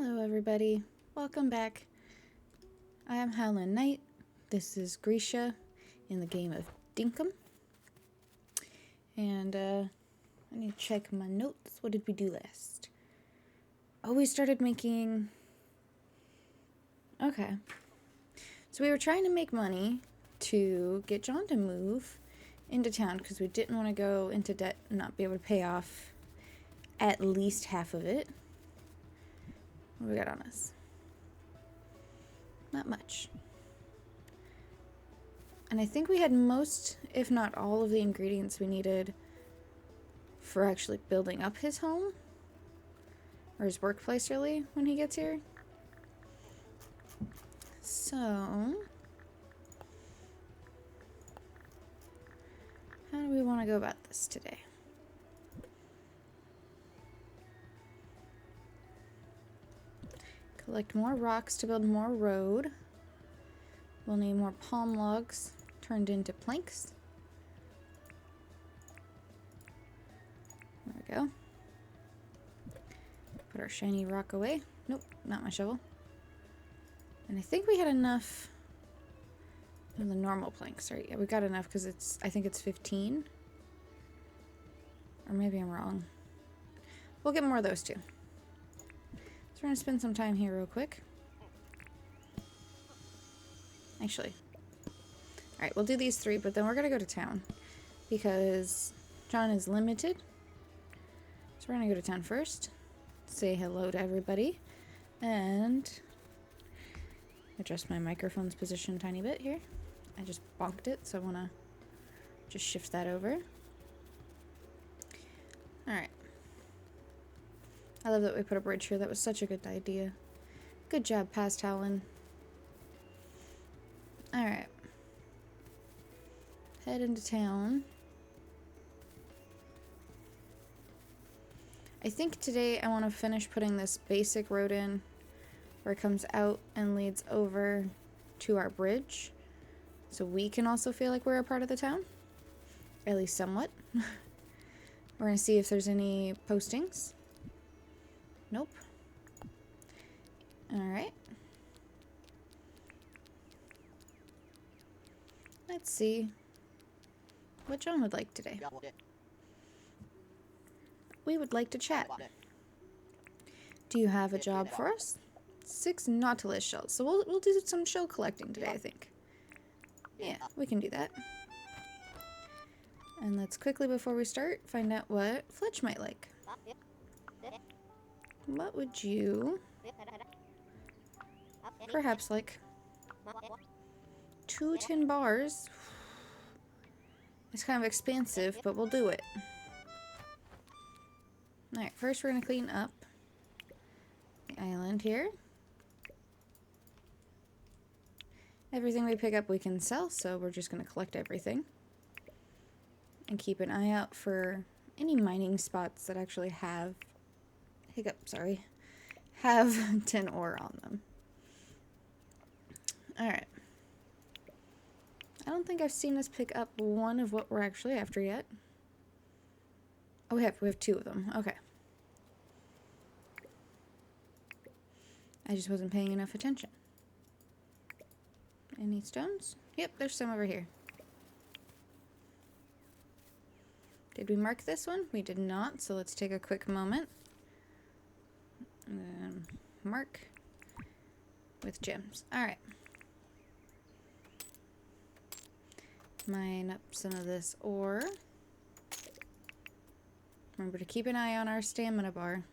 Hello everybody, welcome back. I am HowlinKnight. This is Greshia in the game of Dinkum. And I need to check my notes. What did we do last? Oh, we started making... Okay. So we were trying to make money to get John to move into town because we didn't want to go into debt and not be able to pay off at least half of it. What do we got on us? Not much. And I think we had most, if not all, of the ingredients we needed for actually building up his home. Or his workplace, really, when he gets here. So... how do we want to go about this today? Collect more rocks to build more road. We'll need more palm logs turned into planks. There we go. Put our shiny rock away. Nope, not my shovel. And I think we had enough of the normal planks, right? Yeah, we got enough because it's, I think it's 15. Or maybe I'm wrong. We'll get more of those too. We're going to spend some time here real quick. Actually. Alright, we'll do these 3, but then we're going to go to town. Because John is limited. So we're going to go to town first. Say hello to everybody. And adjust my microphone's position a tiny bit here. I just bonked it, so I want to just shift that over. Alright. I love that we put a bridge here. That was such a good idea. Good job, past Howlin. Alright. Head into town. I think today I want to finish putting this basic road in where it comes out and leads over to our bridge. So we can also feel like we're a part of the town. At least somewhat. We're going to see if there's any postings. Nope. Alright. Let's see what John would like today. We would like to chat. Do you have a job for us? 6 Nautilus shells. So we'll do some shell collecting today, I think. Yeah, we can do that. And let's quickly, before we start, find out what Fletch might like. What would you perhaps like? 2 tin bars. It's kind of expansive, but we'll do it. Alright, first we're going to clean up the island here. Everything we pick up we can sell, so we're just going to collect everything. And keep an eye out for any mining spots that actually have... have tin ore on them. Alright. I don't think I've seen us pick up one of what we're actually after yet. Oh, we have 2 of them. Okay. I just wasn't paying enough attention. Any stones? Yep, there's some over here. Did we mark this one? We did not, so let's take a quick moment. Mark with gems. Alright. Mine up some of this ore. Remember to keep an eye on our stamina bar.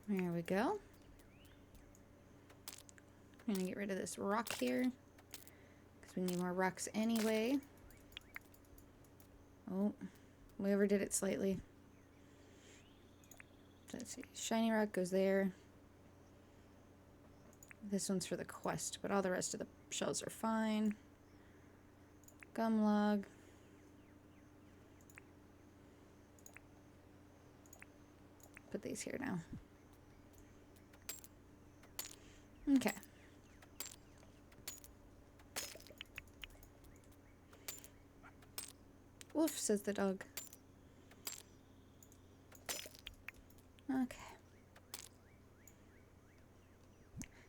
There we go. I'm gonna get rid of this rock here because we need more rocks anyway. Oh, we overdid it slightly. Let's see. Shiny rock goes there. This one's for the quest, but all the rest of the shells are fine. Gum log. Put these here now. Okay. Woof, says the dog. Okay.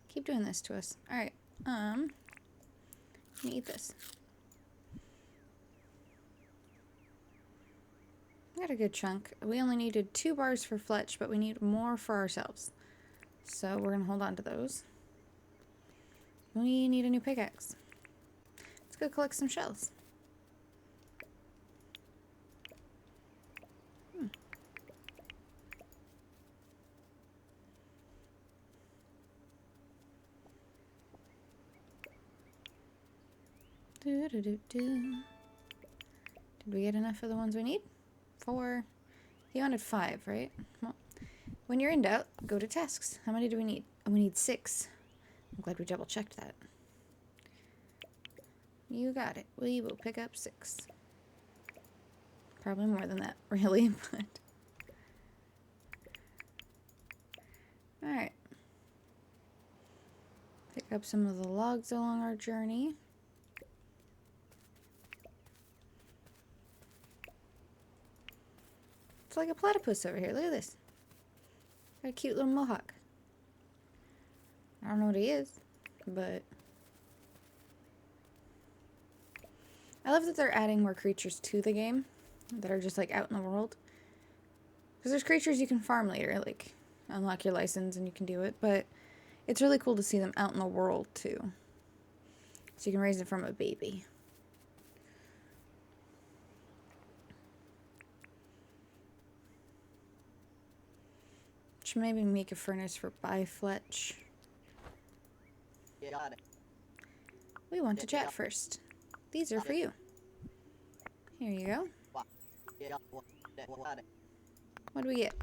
Keep doing this to us. Alright. Let me eat this. We got a good chunk. We only needed 2 bars for Fletch, but we need more for ourselves. So we're gonna hold on to those. We need a new pickaxe. Let's go collect some shells. Did we get enough of the ones we need? 4. You wanted 5, right? Well, when you're in doubt, go to tasks. How many do we need? Oh, we need 6. I'm glad we double checked that. You got it. We will pick up 6. Probably more than that, really, but... Alright. Pick up some of the logs along our journey. It's like a platypus over here. Look at this. Got a cute little mohawk. I don't know what he is, but... I love that they're adding more creatures to the game that are just like out in the world. Because there's creatures you can farm later, like unlock your license and you can do it, but it's really cool to see them out in the world too. So you can raise it from a baby. Should maybe make a furnace for Fletch. We want to chat first. These are for you. Here you go. What do we get?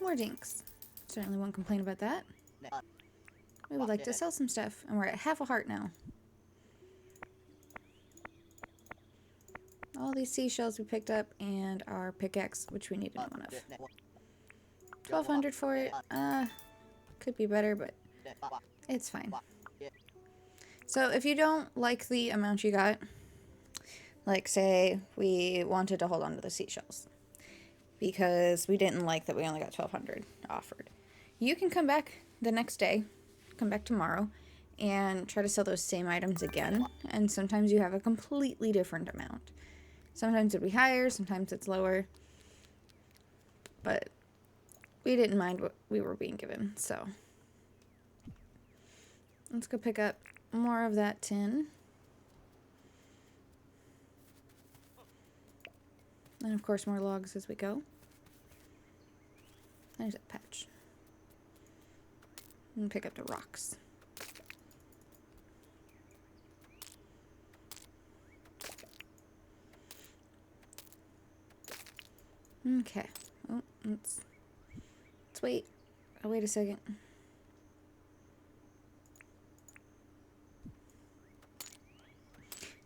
More dinks. Certainly won't complain about that. We would like to sell some stuff, and we're at half a heart now. All these seashells we picked up, and our pickaxe, which we needed one of. 1,200 for it. Could be better, but it's fine. So if you don't like the amount you got, like say we wanted to hold on to the seashells because we didn't like that we only got 1,200 offered, you can come back the next day, come back tomorrow, and try to sell those same items again, and sometimes you have a completely different amount. Sometimes it'll be higher, sometimes it's lower, but we didn't mind what we were being given, so let's go pick up more of that tin. And of course more logs as we go. There's a patch. And pick up the rocks. Okay. Oh, let's wait. Oh, wait a second.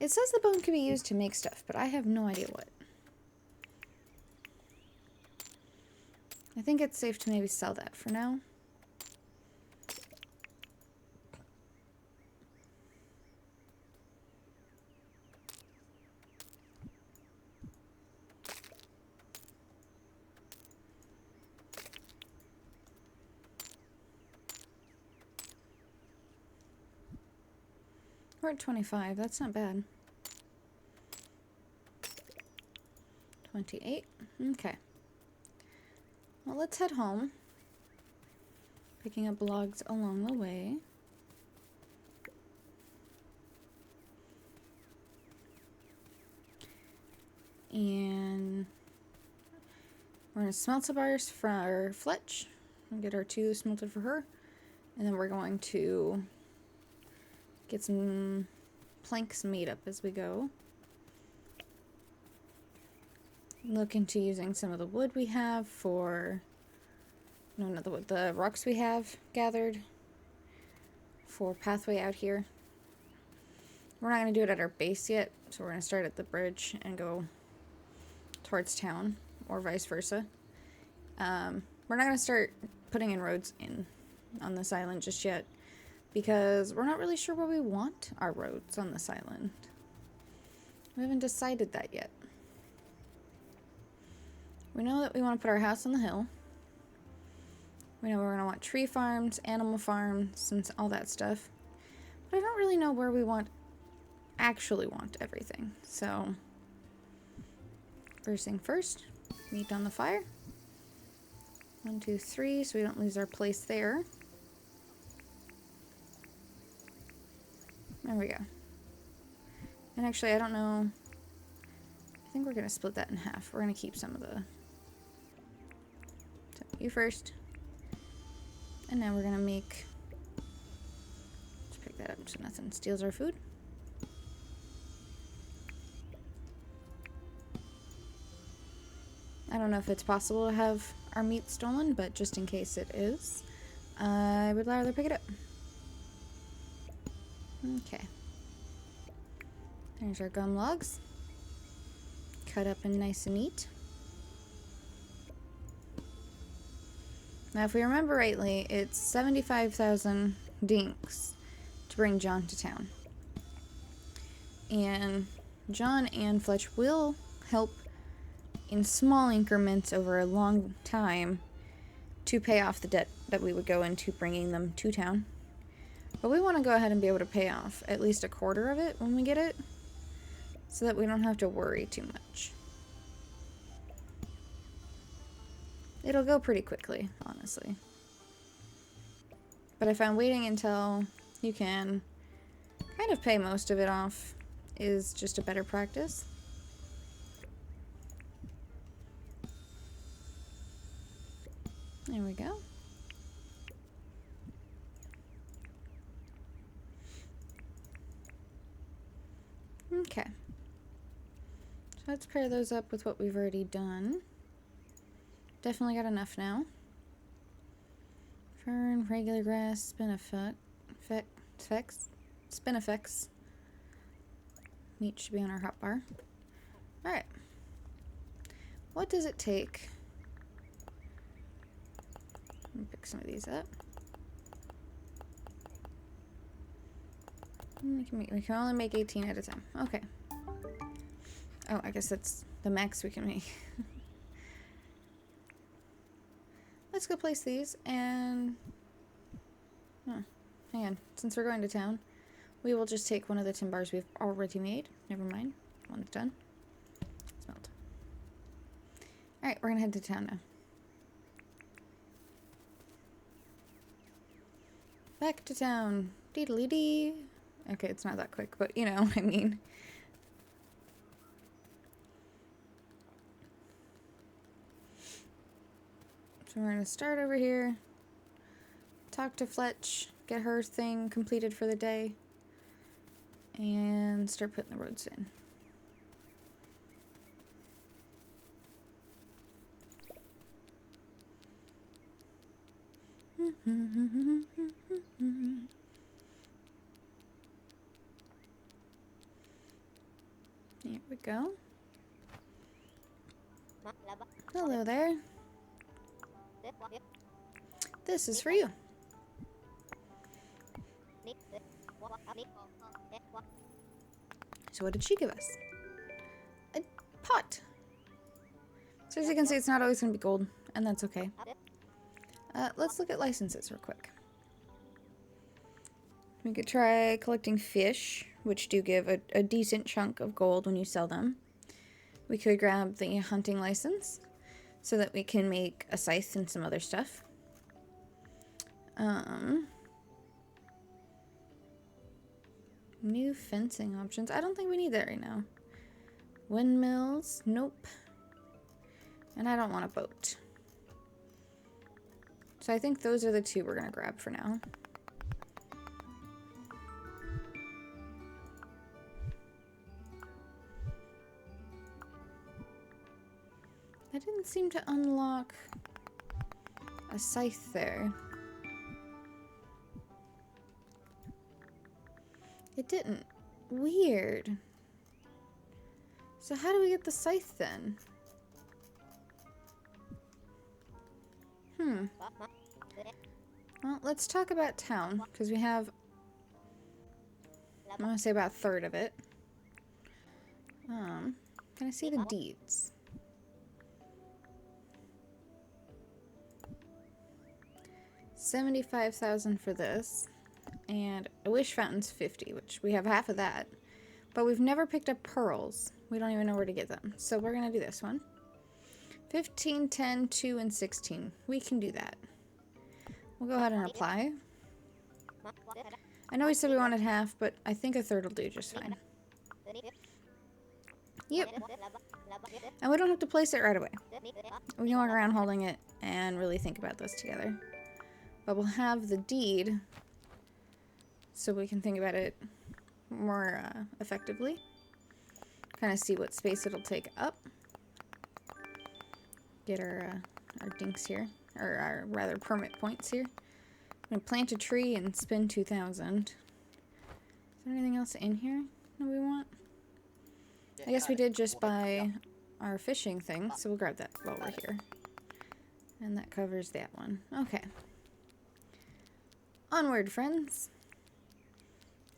It says the bone can be used to make stuff, but I have no idea what. I think it's safe to maybe sell that for now. We're at 25. That's not bad. 28. Okay. Well, let's head home. Picking up logs along the way. And we're going to smelt some bars for our Fletch. And get our 2 smelted for her. And then we're going to get some planks made up as we go. Look into using some of the wood we have for... No, not the wood. The rocks we have gathered for pathway out here. We're not going to do it at our base yet, so we're going to start at the bridge and go towards town, or vice versa. We're not going to start putting in roads on this island just yet, because we're not really sure where we want our roads on this island. We haven't decided that yet. We know that we want to put our house on the hill. We know we're going to want tree farms, animal farms, and all that stuff. But I don't really know where we actually want everything. So, first thing first, meat on the fire. 1, 2, 3, so we don't lose our place there. There we go. And actually, I don't know. I think we're going to split that in half. We're going to keep some of the... So, you first. And now we're going to make... Let's pick that up so nothing steals our food. I don't know if it's possible to have our meat stolen, but just in case it is, I would rather pick it up. Okay. There's our gum logs. Cut up and nice and neat. Now, if we remember rightly, it's 75,000 dinks to bring John to town. And John and Fletch will help in small increments over a long time to pay off the debt that we would go into bringing them to town. But we want to go ahead and be able to pay off at least a quarter of it when we get it, so that we don't have to worry too much. It'll go pretty quickly, honestly. But I found waiting until you can kind of pay most of it off is just a better practice. There we go. Okay. So let's pair those up with what we've already done. Definitely got enough now. Fern, regular grass, spinifex. Meat should be on our hotbar. Alright. What does it take? Let me pick some of these up. We can only make 18 at a time. Okay. Oh, I guess that's the max we can make. Let's go place these and... hang on. Since we're going to town, we will just take one of the tin bars we've already made. Never mind. One's done. Smelt. Alright, we're gonna head to town now. Back to town. Dee-dee-dee. Okay, it's not that quick, but you know what I mean. So we're gonna start over here. Talk to Fletch. Get her thing completed for the day. And start putting the roads in. Here we go. Hello there. This is for you. So what did she give us? A pot. So as you can see, it's not always going to be gold, and that's okay. Let's look at licenses real quick. We could try collecting fish, which do give a decent chunk of gold when you sell them. We could grab the hunting license so that we can make a scythe and some other stuff. New fencing options. I don't think we need that right now. Windmills. Nope. And I don't want a boat. So I think those are the two we're going to grab for now. I didn't seem to unlock a scythe there. It didn't. Weird. So how do we get the scythe then? Well, let's talk about town, because we have, I'm going to say about a third of it. see the deeds? $75,000 for this. And a wish fountain's 50, which we have half of that. But we've never picked up pearls. We don't even know where to get them. So we're going to do this one. 15, 10, 2, and 16. We can do that. We'll go ahead and apply. I know we said we wanted half, but I think a third will do just fine. Yep. And we don't have to place it right away. We can walk around holding it and really think about this together. But we'll have the deed so we can think about it more effectively. Kind of see what space it'll take up. Get our dinks here, or our rather permit points here. I'm gonna plant a tree and spend 2,000. Is there anything else in here that we want? I guess we did just buy our fishing thing, so we'll grab that while we're here. And that covers that one. Okay. Onward, friends.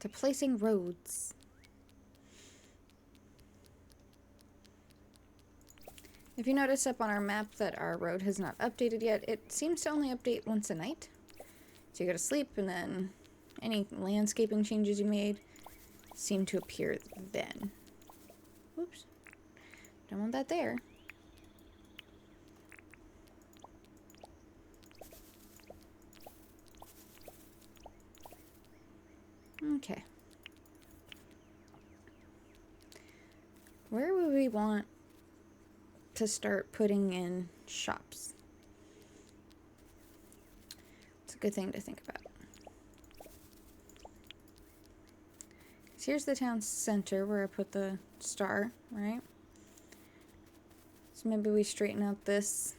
To placing roads. If you notice up on our map that our road has not updated yet, it seems to only update once a night. So you go to sleep, and then any landscaping changes you made seem to appear then. Whoops. Don't want that there. Okay. Where would we want to start putting in shops? It's a good thing to think about. So here's the town center where I put the star, right? So maybe we straighten out this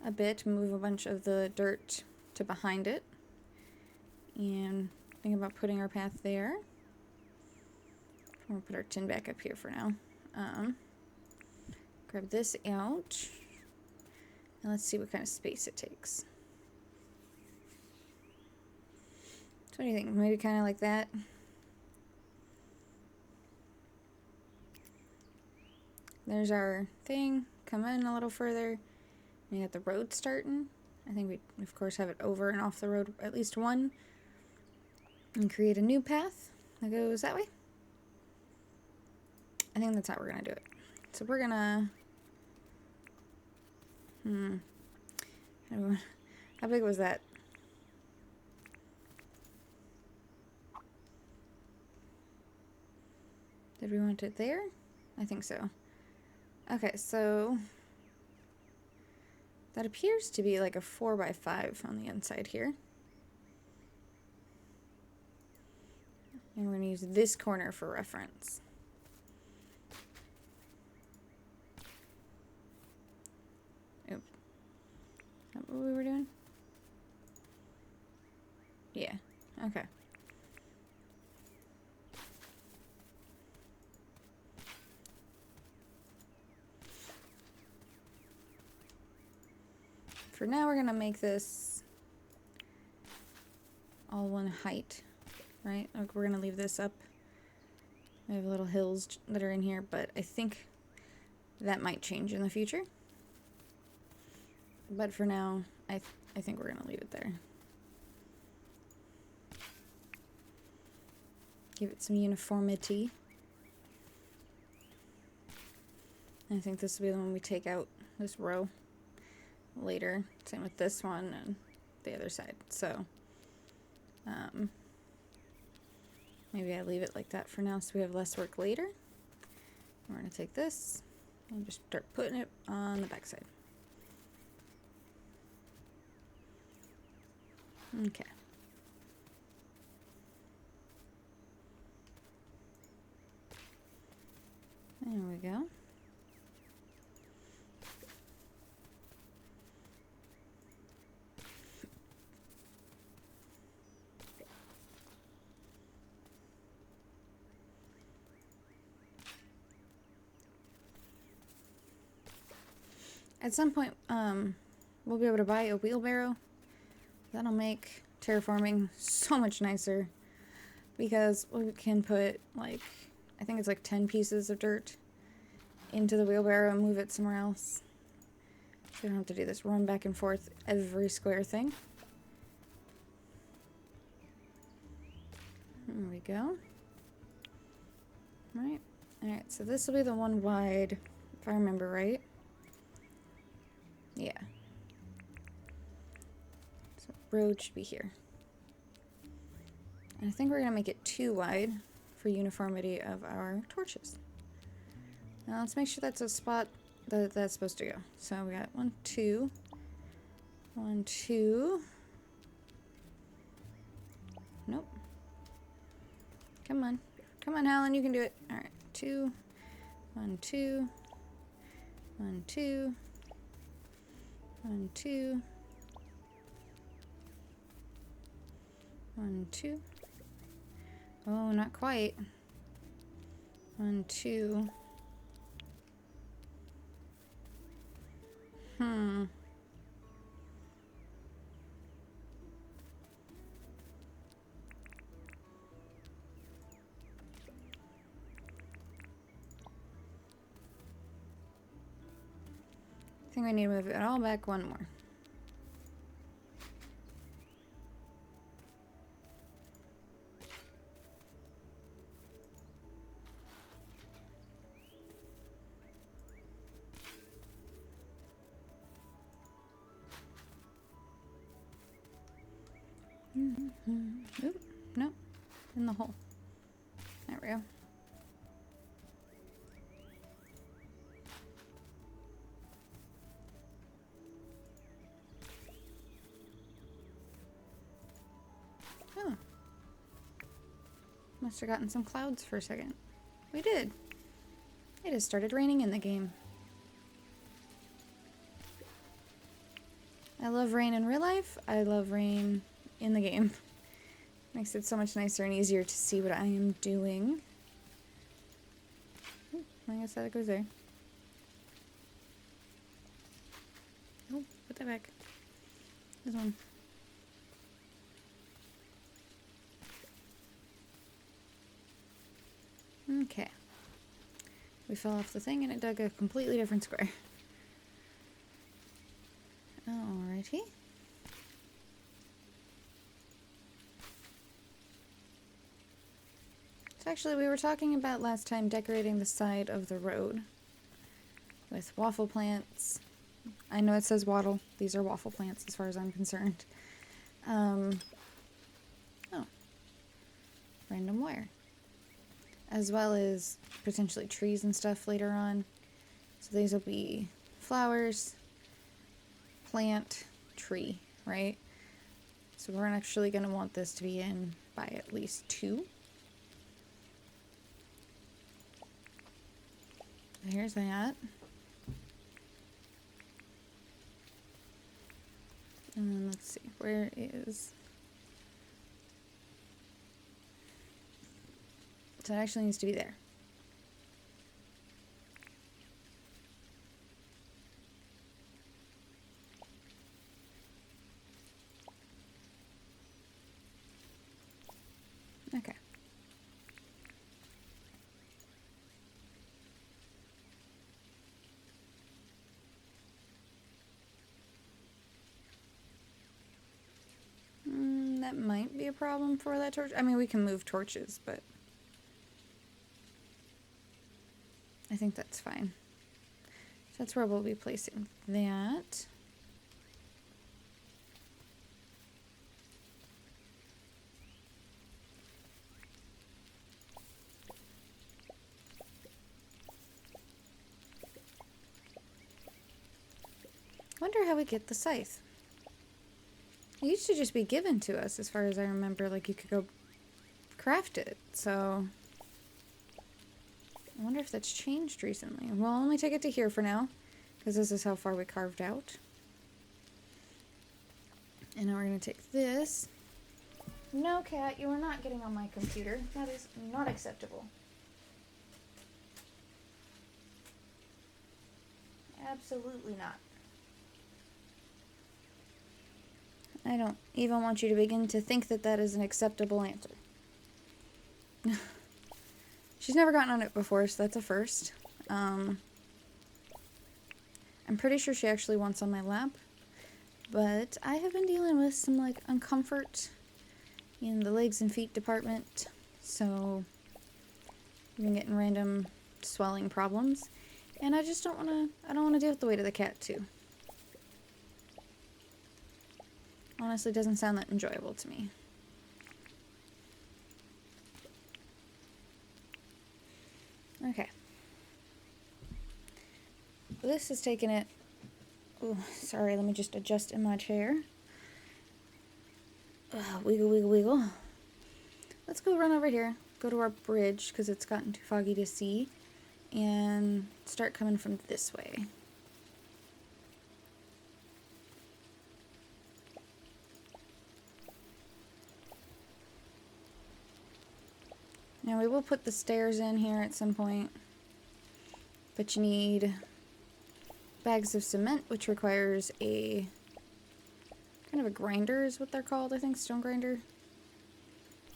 a bit, move a bunch of the dirt to behind it, and think about putting our path there. We'll put our tin back up here for now. Grab this out, and let's see what kind of space it takes. So what do you think? Maybe kind of like that? There's our thing. Come in a little further. We got the road starting. I think we, of course, have it over and off the road at least one. And create a new path that goes that way. I think that's how we're going to do it. So we're going to... How big was that? Did we want it there? I think so. Okay, so... that appears to be like a 4x5 on the inside here. And we're going to use this corner for reference. Oop. Is that what we were doing? Yeah. Okay. For now, we're going to make this all one height. Right? Like we're gonna leave this up. We have little hills that are in here, but I think that might change in the future. But for now, I think we're gonna leave it there. Give it some uniformity. I think this will be the one we take out, this row, later. Same with this one and the other side. So, maybe I leave it like that for now so we have less work later. We're going to take this and just start putting it on the backside. Okay. There we go. At some point, we'll be able to buy a wheelbarrow. That'll make terraforming so much nicer because we can put, like, I think it's like 10 pieces of dirt into the wheelbarrow and move it somewhere else. So I don't have to do this run back and forth every square thing. There we go. Right. Alright, so this will be the one wide, if I remember right. Yeah. So road should be here. And I think we're going to make it 2 wide for uniformity of our torches. Now let's make sure that's a spot that that's supposed to go. So we got 1, 2. 1, 2. Nope. Come on. Come on, Howlin, you can do it. Alright, 2. 1, 2. 1, 2. 1, 2. 1, 2. Oh, not quite. 1, 2. I think we need to move it all back 1 more. Oop, no, in the hole. There we go. Oh. Must have gotten some clouds for a second. We did. It has started raining in the game. I love rain in real life. I love rain in the game. Makes it so much nicer and easier to see what I am doing. Ooh, I guess that goes there. Oh, put that back. This one. Okay. We fell off the thing and it dug a completely different square. Alrighty. So actually we were talking about last time decorating the side of the road with waffle plants. I know it says wattle. These are waffle plants as far as I'm concerned. Oh. Random wire. As well as potentially trees and stuff later on. So these will be flowers, plant, tree, right? So we're actually going to want this to be in by at least 2. Here's that. And then let's see, where is... So it actually needs to be there. Okay. That might be a problem for that torch. I mean, we can move torches, but I think that's fine. So that's where we'll be placing that. Wonder how we get the scythe. It used to just be given to us, as far as I remember. Like, you could go craft it, so... I wonder if that's changed recently. We'll only take it to here for now, because this is how far we carved out. And now we're going to take this. No, cat, you are not getting on my computer. That is not acceptable. Absolutely not. I don't even want you to begin to think that that is an acceptable answer. She's never gotten on it before, so that's a first. I'm pretty sure she actually wants on my lap. But I have been dealing with some, like, uncomfort in the legs and feet department. So, I've been getting random swelling problems. And I just don't want to, I don't want to deal with the weight of the cat, too. Honestly, doesn't sound that enjoyable to me. Okay. This is taking it... Oh, sorry, let me just adjust in my chair. Wiggle, wiggle, wiggle. Let's go run over here. Go to our bridge, because it's gotten too foggy to see. And start coming from this way. Now we will put the stairs in here at some point. But you need bags of cement, which requires a kind of a grinder is what they're called, I think, stone grinder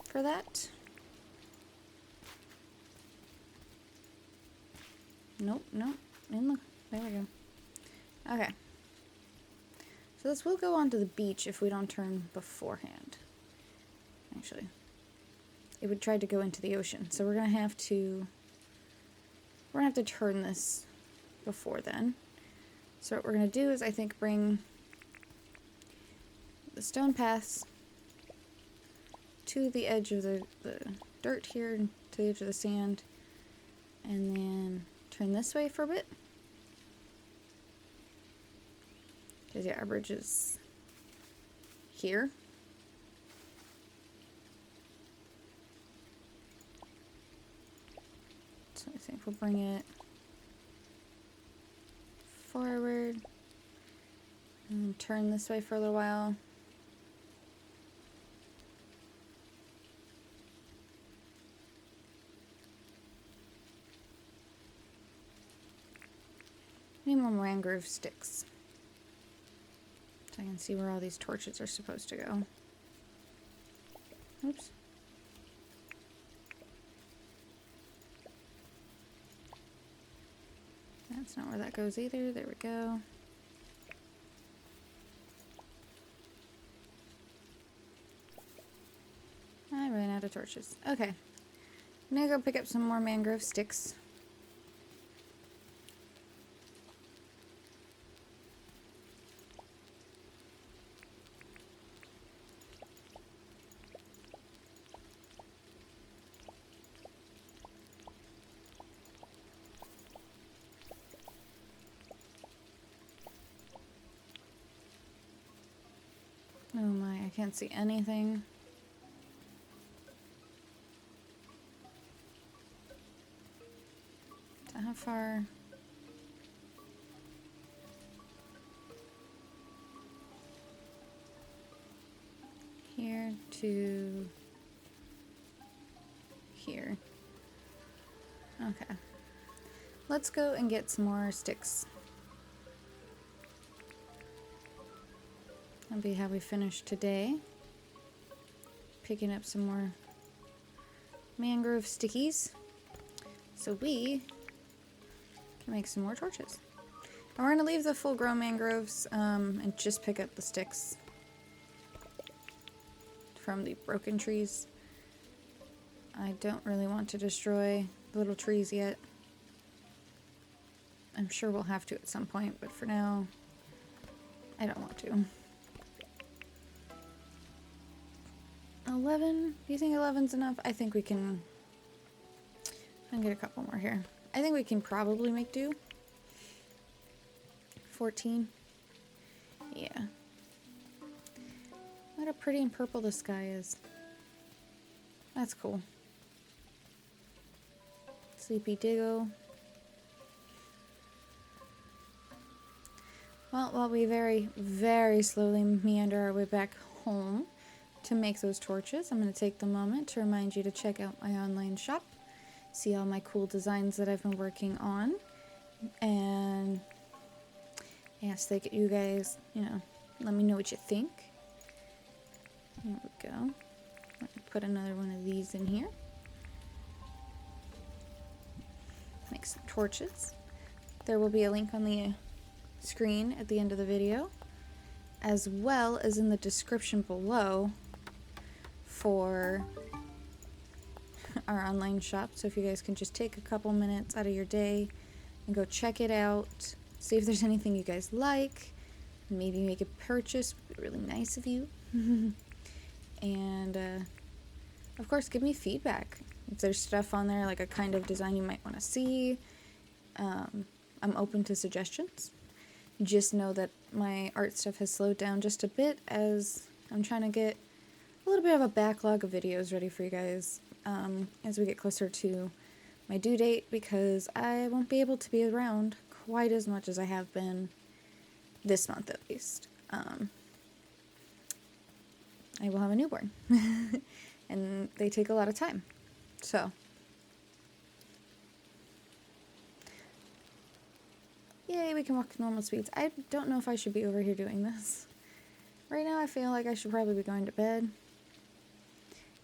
for that. Nope, nope, there we go. Okay. So this will go onto the beach if we don't turn beforehand. Actually, it would try to go into the ocean, so we're gonna have to turn this before then. So what we're going to do is, I think, bring the stone paths to the edge of the dirt here, to the edge of the sand, and then turn this way for a bit. Because, yeah, our bridge is here. So I think we'll bring it forward and turn this way for a little while. Need more mangrove sticks so I can see where all these torches are supposed to go. Oops. That's not where that goes either. There we go. I ran out of torches. Okay. I'm gonna go pick up some more mangrove sticks. Oh my, I can't see anything. So how far? Here to here. Okay. Let's go and get some more sticks. That'll be how we finish today. Picking up some more mangrove stickies so we can make some more torches. And we're going to leave the full grown mangroves and just pick up the sticks from the broken trees. I don't really want to destroy little trees yet. I'm sure we'll have to at some point, but for now, I don't want to. 11? Do you think 11's enough? I think we can... I can get a couple more here. I think we can probably make do. 14. Yeah. What a pretty and purple the sky is. That's cool. Sleepy Diggo. Well, while we very, very slowly meander our way back home to make those torches, I'm going to take the moment to remind you to check out my online shop. See all my cool designs that I've been working on. And ask that you guys, let me know what you think. There we go. Let me put another one of these in here. Make some torches. There will be a link on the screen at the end of the video, as well as in the description below for our online shop. So if you guys can just take a couple minutes out of your day and go check it out, see if there's anything you guys like, maybe make a purchase, would be really nice of you. And of course, give me feedback. If there's stuff on there, like a kind of design you might want to see, I'm open to suggestions. Just know that my art stuff has slowed down just a bit as I'm trying to get a little bit of a backlog of videos ready for you guys as we get closer to my due date, because I won't be able to be around quite as much as I have been this month at least. I will have a newborn and they take a lot of time, so yay, we can walk normal speeds. I don't know if I should be over here doing this right now. I feel like I should probably be going to bed.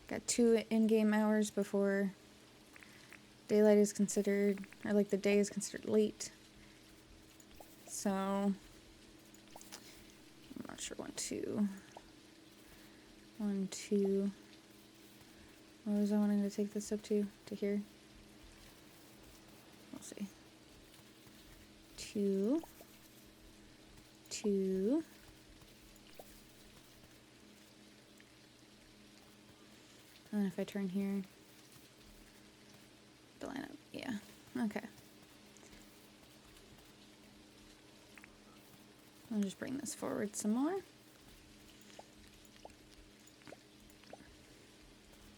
Got 2 in-game hours before daylight is considered, or like the day is considered late. So I'm not sure. 1, 2. What was I wanting to take this up to here? We'll see. 2. And then if I turn here, the lineup, yeah, okay. I'll just bring this forward some more.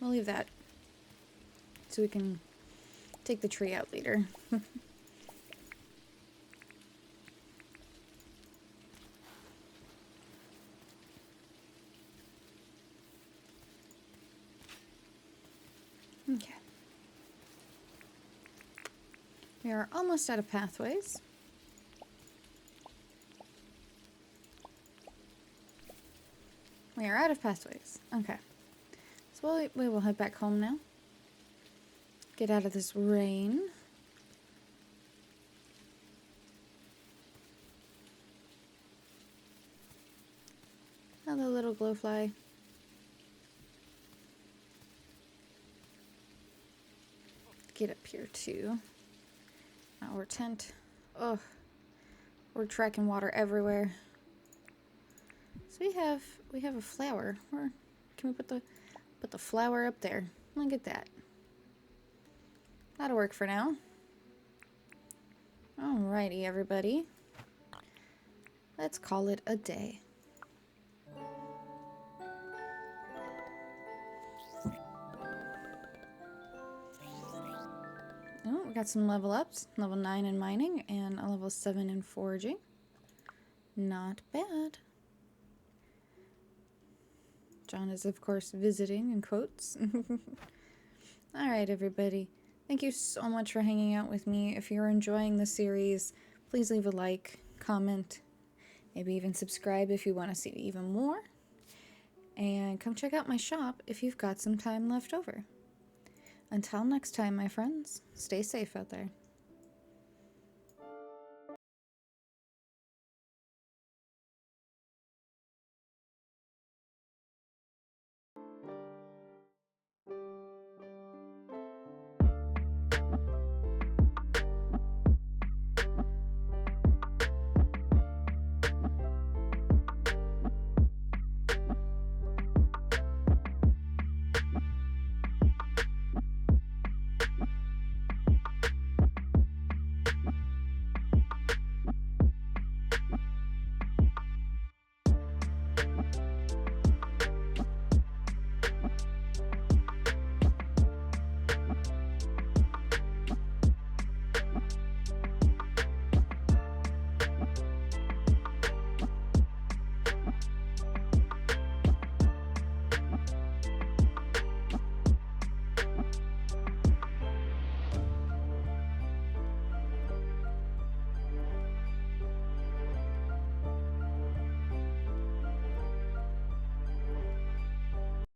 We'll leave that so we can take the tree out later. Okay. We are almost out of pathways. We are out of pathways. Okay. So we will head back home now. Get out of this rain. Hello, little glowfly. Get up here too. Our tent. Ugh. We're tracking water everywhere. So we have a flower. Or can we put the flower up there? Look at that. That'll work for now. Alrighty, everybody. Let's call it a day. Oh, we got some level ups. Level 9 in mining and a level 7 in foraging. Not bad. John is, of course, visiting in quotes. Alright, everybody. Thank you so much for hanging out with me. If you're enjoying the series, please leave a like, comment, maybe even subscribe if you want to see even more. And come check out my shop if you've got some time left over. Until next time, my friends, stay safe out there.